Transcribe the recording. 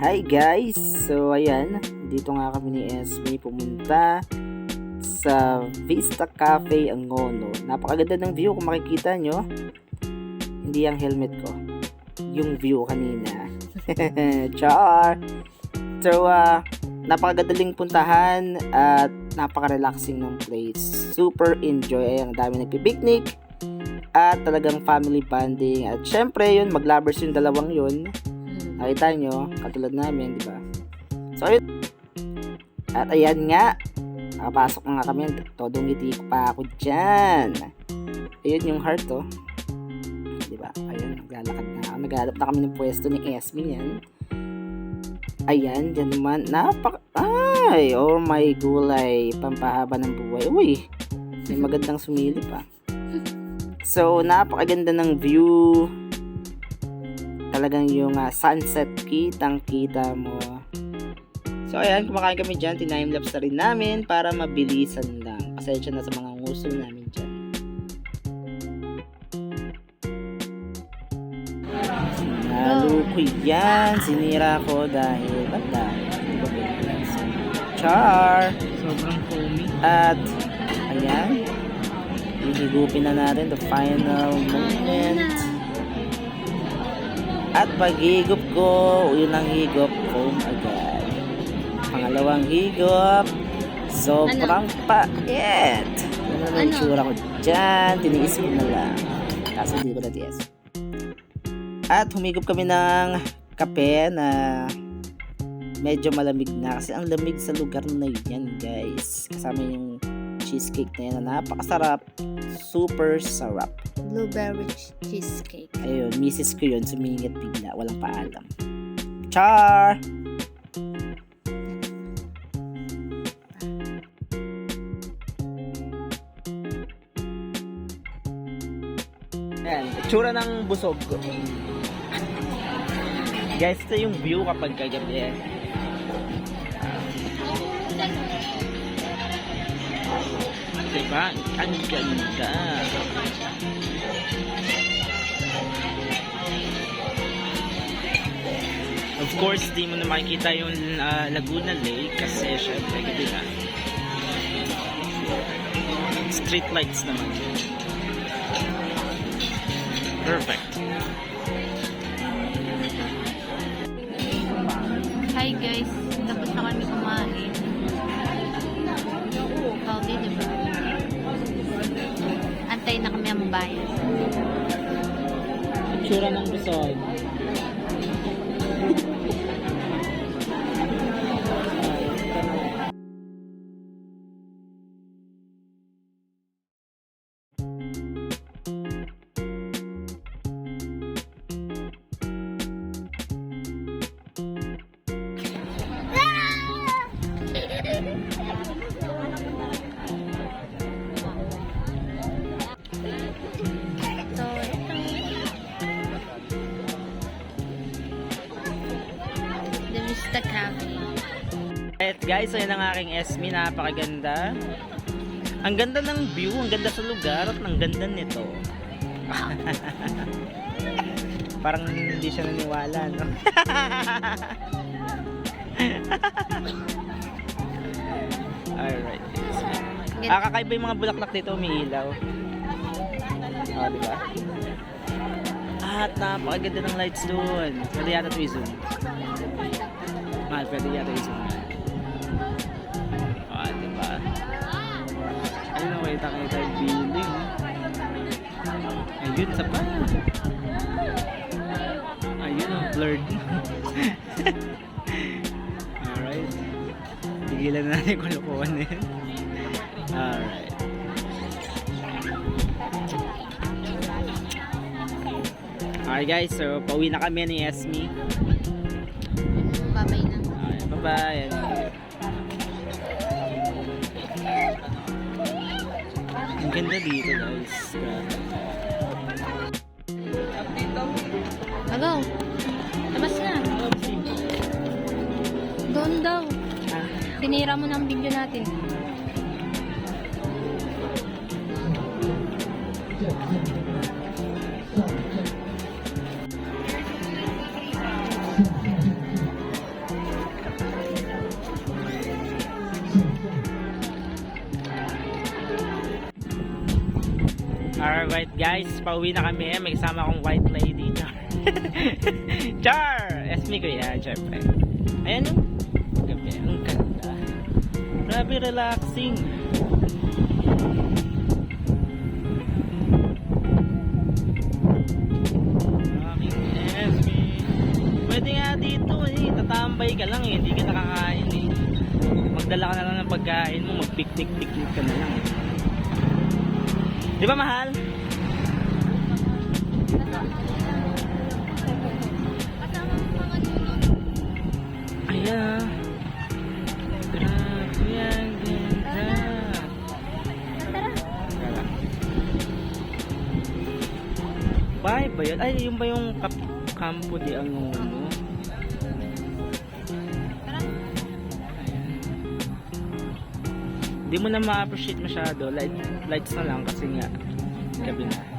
Hi guys! So ayan, dito nga kami ni Esme pumunta sa Vista Cafe Angono. Napakaganda ng view kung makikita nyo. Hindi ang helmet ko, yung view kanina. Char! So napakagadaling puntahan at napaka-relaxing ng place. Super enjoy. Ayan, ang dami nagpipiknik at talagang family bonding. At syempre yun, mag-lovers yung dalawang yun. Nakita nyo, katulad namin, di ba? So, ayun. At ayan nga, nakapasok na nga kami. Todong ngiti pa ako dyan. Ayun yung heart, oh. Di ba? Ayun, naglalakad na ako. Naglalap na kami ng pwesto ni Esme yan. Ayan, dyan naman. Ay, oh my gulay. Pampahaba ng buhay. Uy, may magandang sumili pa. So, napakaganda ng view. Talagang yung sunset, kitang-kita mo. So, ayan, kumakain kami dyan. Time-lapse na rin namin para mabilisan lang. Pasensya na sa mga nguso namin dyan. Sinalo ko yan. Sinira ko dahil Char! Sobrang foamy. At, ayan, hihigupin na natin the final moment. At paghigop ko, yun ang higop ko agad. Pangalawang higop, sobrang pait. Ano na yung tsura ko dyan, tiniis ko na lang. Kaso hindi ko natiis. At humigop kami ng kape na medyo malamig na. Kasi ang lamig sa lugar na yan, guys. Kasama yung cheesecake na yan na napakasarap. Super sarap. Blueberry cheesecake. Ayun, misis ko yun, sumingit bigla, walang paalam. Char! Ayan, itsura ng busog ko. Guys, ito yung view kapag kagabi. Diba? Ang ganda. Of course, di mo na makikita yung Laguna Lake kasi syempre gabi na. Street lights naman. Perfect. Hi guys, tapos na kami kumain. Okay, diba? Antay na kami ang bayan. Itsura ng busog. The cafe. Alright guys, ayun ang aking Esme, napakaganda. Ang ganda ng view, ang ganda sa lugar at ang ganda nito. Parang hindi siya naniwala, no? Alright. Kakaiba yung mga bulaklak dito, umiilaw. Diba? At napakaganda ng lights doon. Pwede yata ito i-zoom. Pwede yata i-zoom. Diba? Ayun na, wait, nakita yung building. Ayun, isa pa. Ayun, blurred. Alright. Tigilan na natin yung kulukuhan na yun. Alright. Alright guys, so pauwi na kami ni Esme. Babay na. Alright, bye-bye. Ang ganda dito guys. Agaw. Labas na. Doon daw. Tinira mo na ang video natin. Guys, pauwi na kami. May kasama akong white lady. Char! Char! Esme ko yan, syempre. Ayan yung gabi. Ang ganda. Grabe relaxing. Aking Esme. Pwede nga dito eh. Tatambay ka lang eh. Hindi ka nakakain eh. Magdala ka na lang ng pagkain mo. Mag-picnic-picnic ka na lang eh. Di ba mahal? Ayan ah. Grabe yan, ganda. Bye ba yun? Ay, yun ba yung Campo de Angono? Hindi mo na ma-appreciate masyado. Lights na lang kasi nga gabi na.